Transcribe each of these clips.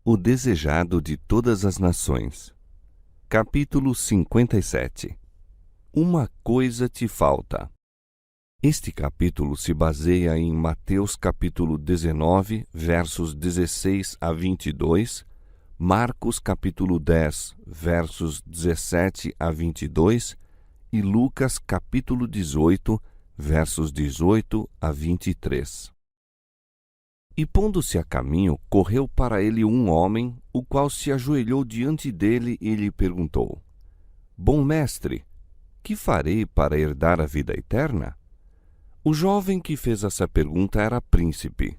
O desejado de todas as nações. Capítulo 57. Uma coisa te falta. Este capítulo se baseia em Mateus capítulo 19, versos 16 a 22, Marcos capítulo 10, versos 17 a 22 e Lucas capítulo 18, versos 18 a 23. E pondo-se a caminho, correu para ele um homem, o qual se ajoelhou diante dele e lhe perguntou: Bom mestre, que farei para herdar a vida eterna? O jovem que fez essa pergunta era príncipe.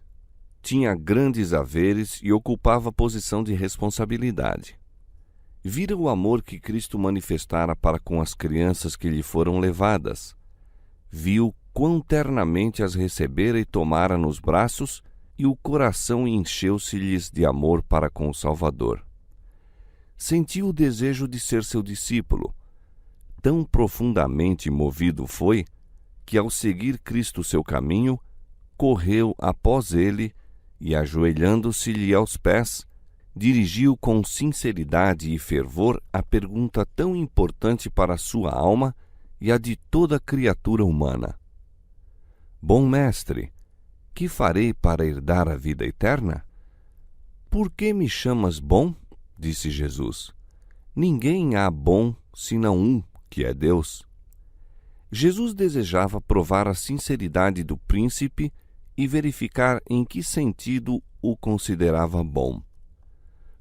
Tinha grandes haveres e ocupava posição de responsabilidade. Vira o amor que Cristo manifestara para com as crianças que lhe foram levadas. Viu quão ternamente as recebera e tomara nos braços, e o coração encheu-se-lhes de amor para com o Salvador. Sentiu o desejo de ser seu discípulo. Tão profundamente movido foi, que ao seguir Cristo seu caminho, correu após ele e, ajoelhando-se-lhe aos pés, dirigiu com sinceridade e fervor a pergunta tão importante para a sua alma e a de toda criatura humana: Bom mestre, que farei para herdar a vida eterna? Por que me chamas bom? Disse Jesus. Ninguém há bom senão um, que é Deus. Jesus desejava provar a sinceridade do príncipe e verificar em que sentido o considerava bom.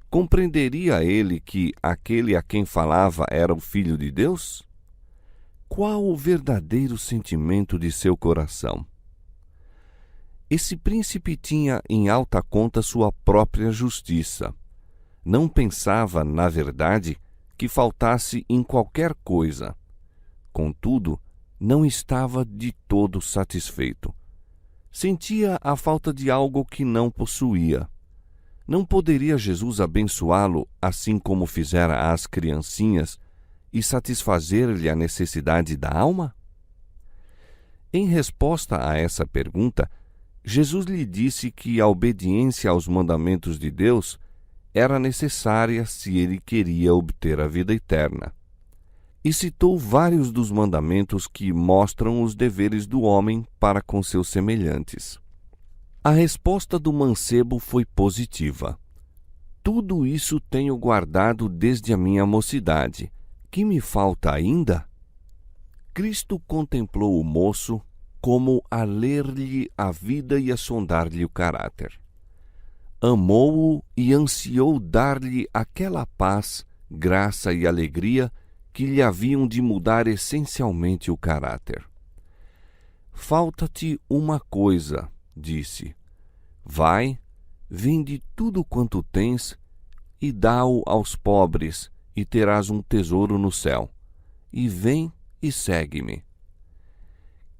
Compreenderia ele que aquele a quem falava era o Filho de Deus? Qual o verdadeiro sentimento de seu coração? Esse príncipe tinha em alta conta sua própria justiça. Não pensava, na verdade, que faltasse em qualquer coisa. Contudo, não estava de todo satisfeito. Sentia a falta de algo que não possuía. Não poderia Jesus abençoá-lo assim como fizera às criancinhas e satisfazer-lhe a necessidade da alma? Em resposta a essa pergunta, Jesus lhe disse que a obediência aos mandamentos de Deus era necessária se ele queria obter a vida eterna. E citou vários dos mandamentos que mostram os deveres do homem para com seus semelhantes. A resposta do mancebo foi positiva. Tudo isso tenho guardado desde a minha mocidade. Que me falta ainda? Cristo contemplou o moço como a ler-lhe a vida e a sondar-lhe o caráter. Amou-o e ansiou dar-lhe aquela paz, graça e alegria que lhe haviam de mudar essencialmente o caráter. Falta-te uma coisa, disse. Vai, vende tudo quanto tens e dá-o aos pobres, e terás um tesouro no céu. E vem e segue-me.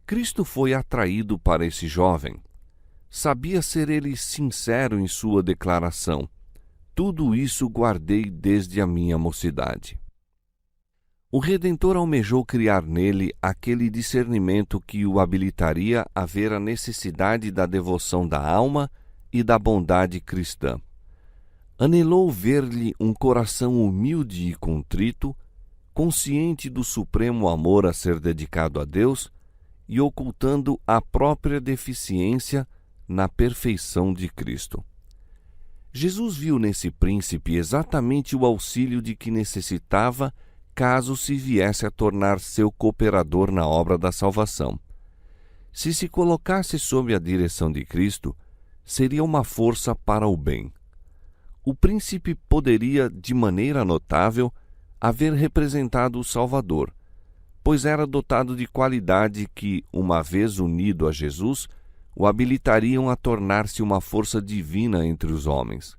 Cristo foi atraído para esse jovem. Sabia ser ele sincero em sua declaração: tudo isso guardei desde a minha mocidade. O Redentor almejou criar nele aquele discernimento que o habilitaria a ver a necessidade da devoção da alma e da bondade cristã. Anelou ver-lhe um coração humilde e contrito, consciente do supremo amor a ser dedicado a Deus e ocultando a própria deficiência na perfeição de Cristo. Jesus viu nesse príncipe exatamente o auxílio de que necessitava caso se viesse a tornar seu cooperador na obra da salvação. Se se colocasse sob a direção de Cristo, seria uma força para o bem. O príncipe poderia, de maneira notável, haver representado o Salvador, pois era dotado de qualidade que, uma vez unido a Jesus, o habilitariam a tornar-se uma força divina entre os homens.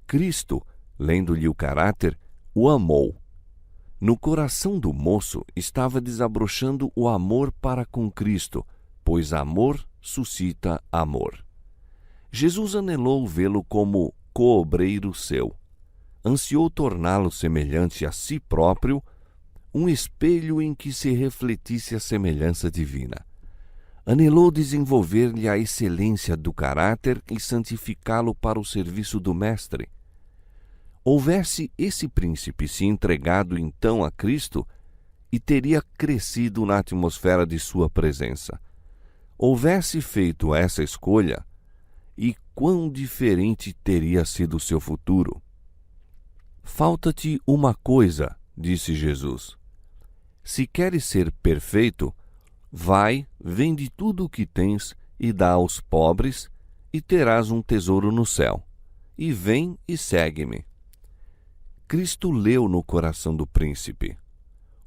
Cristo, lendo-lhe o caráter, o amou. No coração do moço estava desabrochando o amor para com Cristo, pois amor suscita amor. Jesus anelou vê-lo como coobreiro seu. Ansiou torná-lo semelhante a si próprio, um espelho em que se refletisse a semelhança divina. Anelou desenvolver-lhe a excelência do caráter e santificá-lo para o serviço do Mestre. Houvesse esse príncipe se entregado então a Cristo e teria crescido na atmosfera de sua presença. Houvesse feito essa escolha, e quão diferente teria sido seu futuro. Falta-te uma coisa, disse Jesus. Se queres ser perfeito, vai, vende tudo o que tens e dá aos pobres, e terás um tesouro no céu. E vem e segue-me. Cristo leu no coração do príncipe.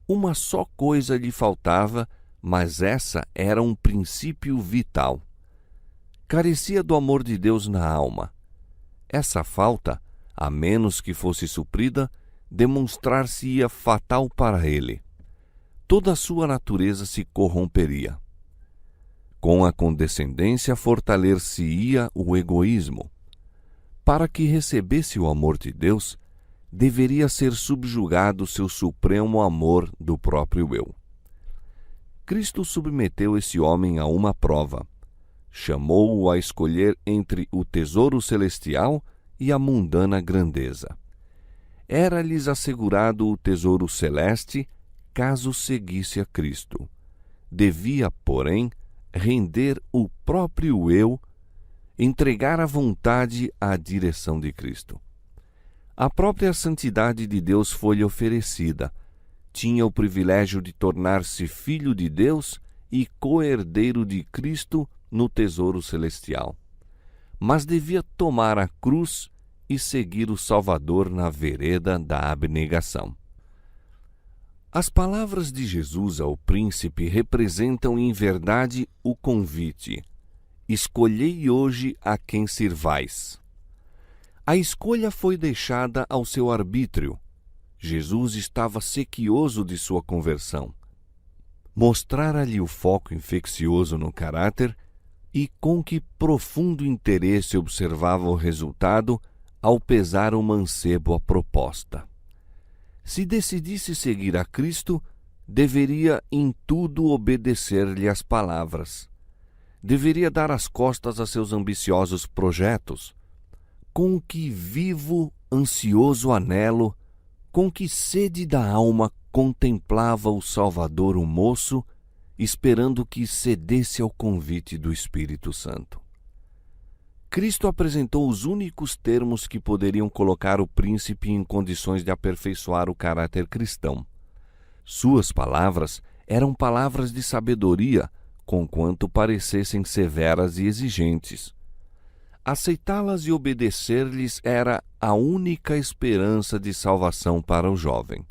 Uma só coisa lhe faltava, mas essa era um princípio vital. Carecia do amor de Deus na alma. Essa falta, a menos que fosse suprida, demonstrar-se-ia fatal para ele. Toda a sua natureza se corromperia. Com a condescendência fortalecer-se-ia o egoísmo. Para que recebesse o amor de Deus, deveria ser subjugado seu supremo amor do próprio eu. Cristo submeteu esse homem a uma prova. Chamou-o a escolher entre o tesouro celestial e a mundana grandeza. Era-lhes assegurado o tesouro celeste, caso seguisse a Cristo. Devia, porém, render o próprio eu, entregar a vontade à direção de Cristo. A própria santidade de Deus foi-lhe oferecida. Tinha o privilégio de tornar-se filho de Deus e co-herdeiro de Cristo no tesouro celestial. Mas devia tomar a cruz e seguir o Salvador na vereda da abnegação. As palavras de Jesus ao príncipe representam em verdade o convite: escolhei hoje a quem sirvais. A escolha foi deixada ao seu arbítrio. Jesus estava sequioso de sua conversão. Mostrara-lhe o foco infeccioso no caráter e com que profundo interesse observava o resultado ao pesar o mancebo a proposta. Se decidisse seguir a Cristo, deveria em tudo obedecer-lhe as palavras. Deveria dar as costas a seus ambiciosos projetos. Com que vivo, ansioso anelo, com que sede da alma contemplava o Salvador o moço, esperando que cedesse ao convite do Espírito Santo. Cristo apresentou os únicos termos que poderiam colocar o príncipe em condições de aperfeiçoar o caráter cristão. Suas palavras eram palavras de sabedoria, conquanto parecessem severas e exigentes. Aceitá-las e obedecer-lhes era a única esperança de salvação para o jovem.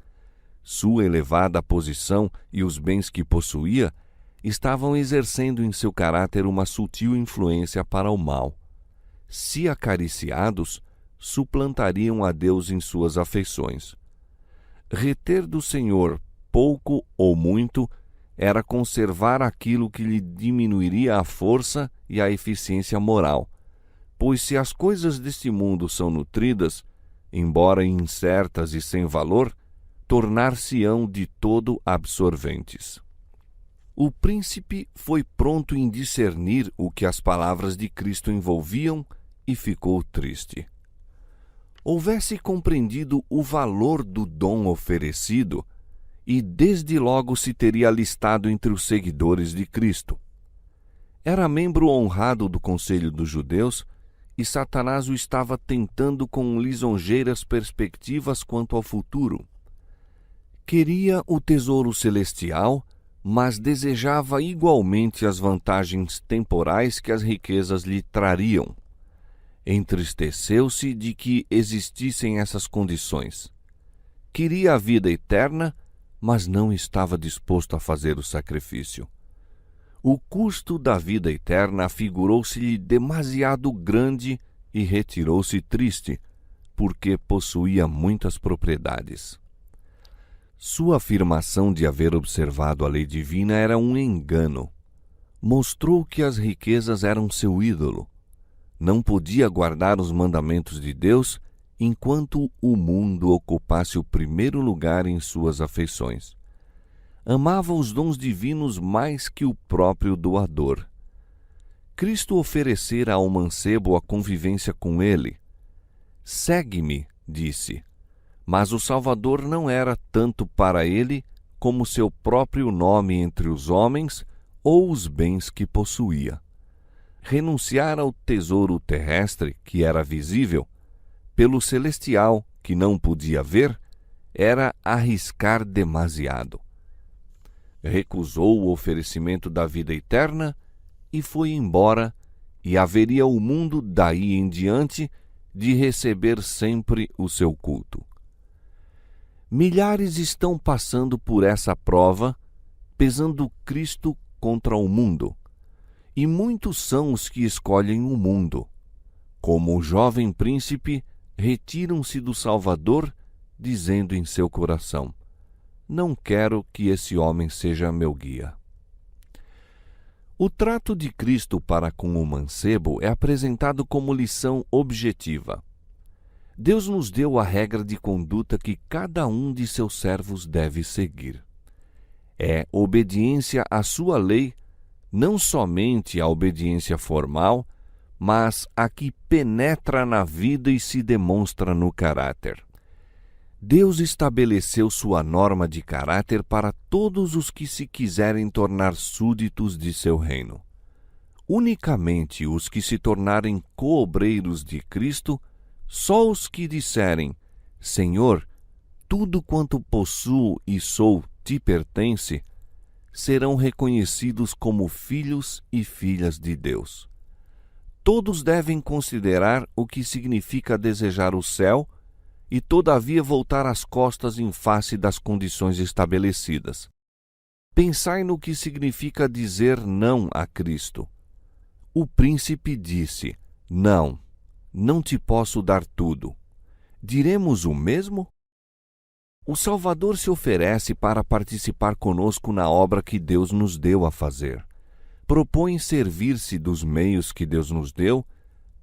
Sua elevada posição e os bens que possuía estavam exercendo em seu caráter uma sutil influência para o mal. Se acariciados, suplantariam a Deus em suas afeições. Reter do Senhor pouco ou muito era conservar aquilo que lhe diminuiria a força e a eficiência moral, pois se as coisas deste mundo são nutridas, embora incertas e sem valor, tornar-se-ão de todo absorventes. O príncipe foi pronto em discernir o que as palavras de Cristo envolviam e ficou triste. Houvesse compreendido o valor do dom oferecido, e desde logo se teria alistado entre os seguidores de Cristo. Era membro honrado do Conselho dos Judeus, e Satanás o estava tentando com lisonjeiras perspectivas quanto ao futuro. Queria o tesouro celestial, mas desejava igualmente as vantagens temporais que as riquezas lhe trariam. Entristeceu-se de que existissem essas condições. Queria a vida eterna, mas não estava disposto a fazer o sacrifício. O custo da vida eterna afigurou-se-lhe demasiado grande e retirou-se triste, porque possuía muitas propriedades. Sua afirmação de haver observado a lei divina era um engano. Mostrou que as riquezas eram seu ídolo. Não podia guardar os mandamentos de Deus enquanto o mundo ocupasse o primeiro lugar em suas afeições. Amava os dons divinos mais que o próprio doador. Cristo oferecera ao mancebo a convivência com ele. Segue-me, disse, mas o Salvador não era tanto para ele como seu próprio nome entre os homens ou os bens que possuía. Renunciar ao tesouro terrestre, que era visível, pelo celestial, que não podia ver, era arriscar demasiado. Recusou o oferecimento da vida eterna e foi embora, e haveria o mundo daí em diante de receber sempre o seu culto. Milhares estão passando por essa prova, pesando Cristo contra o mundo, e muitos são os que escolhem o mundo. Como o jovem príncipe, retiram-se do Salvador, dizendo em seu coração: não quero que esse homem seja meu guia. O trato de Cristo para com o mancebo é apresentado como lição objetiva. Deus nos deu a regra de conduta que cada um de seus servos deve seguir. É obediência à sua lei, não somente a obediência formal, mas a que penetra na vida e se demonstra no caráter. Deus estabeleceu sua norma de caráter para todos os que se quiserem tornar súditos de seu reino. Unicamente os que se tornarem coobreiros de Cristo, só os que disserem: Senhor, tudo quanto possuo e sou te pertence, serão reconhecidos como filhos e filhas de Deus. Todos devem considerar o que significa desejar o céu e, todavia, voltar as costas em face das condições estabelecidas. Pensai no que significa dizer não a Cristo. O príncipe disse: não, não te posso dar tudo. Diremos o mesmo? O Salvador se oferece para participar conosco na obra que Deus nos deu a fazer. Propõe servir-se dos meios que Deus nos deu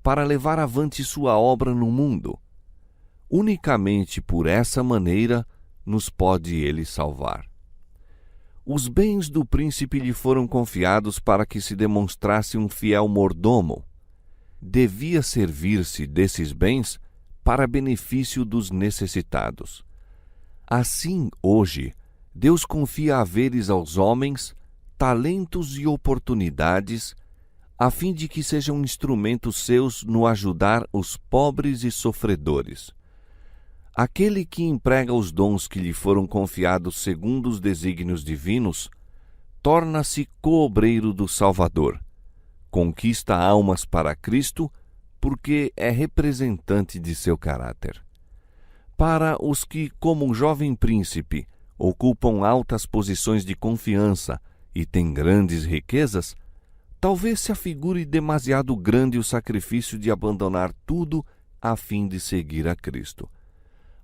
para levar avante sua obra no mundo. Unicamente por essa maneira nos pode ele salvar. Os bens do príncipe lhe foram confiados para que se demonstrasse um fiel mordomo. Devia servir-se desses bens para benefício dos necessitados. Assim, hoje, Deus confia haveres aos homens, talentos e oportunidades, a fim de que sejam instrumentos seus no ajudar os pobres e sofredores. Aquele que emprega os dons que lhe foram confiados segundo os desígnios divinos, torna-se coobreiro do Salvador, conquista almas para Cristo, porque é representante de seu caráter. Para os que, como um jovem príncipe, ocupam altas posições de confiança e têm grandes riquezas, talvez se afigure demasiado grande o sacrifício de abandonar tudo a fim de seguir a Cristo.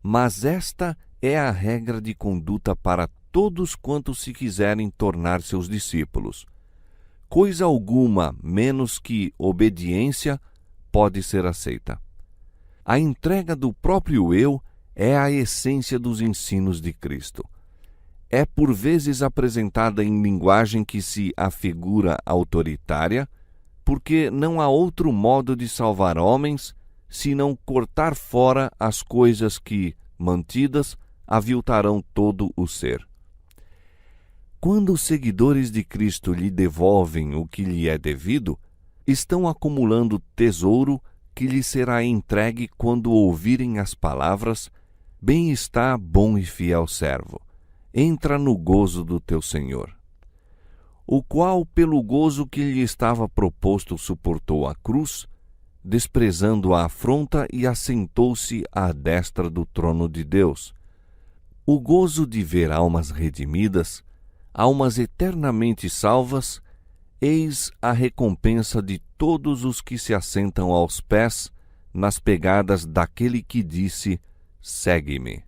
Mas esta é a regra de conduta para todos quantos se quiserem tornar seus discípulos. Coisa alguma menos que obediência pode ser aceita. A entrega do próprio eu é a essência dos ensinos de Cristo. É por vezes apresentada em linguagem que se afigura autoritária, porque não há outro modo de salvar homens senão cortar fora as coisas que, mantidas, aviltarão todo o ser. Quando os seguidores de Cristo lhe devolvem o que lhe é devido, estão acumulando tesouro que lhe será entregue quando ouvirem as palavras: bem está, bom e fiel servo, entra no gozo do teu Senhor. O qual, pelo gozo que lhe estava proposto, suportou a cruz, desprezando a afronta, e assentou-se à destra do trono de Deus. O gozo de ver almas redimidas, almas eternamente salvas, eis a recompensa de todos os que se assentam aos pés, nas pegadas daquele que disse: segue-me.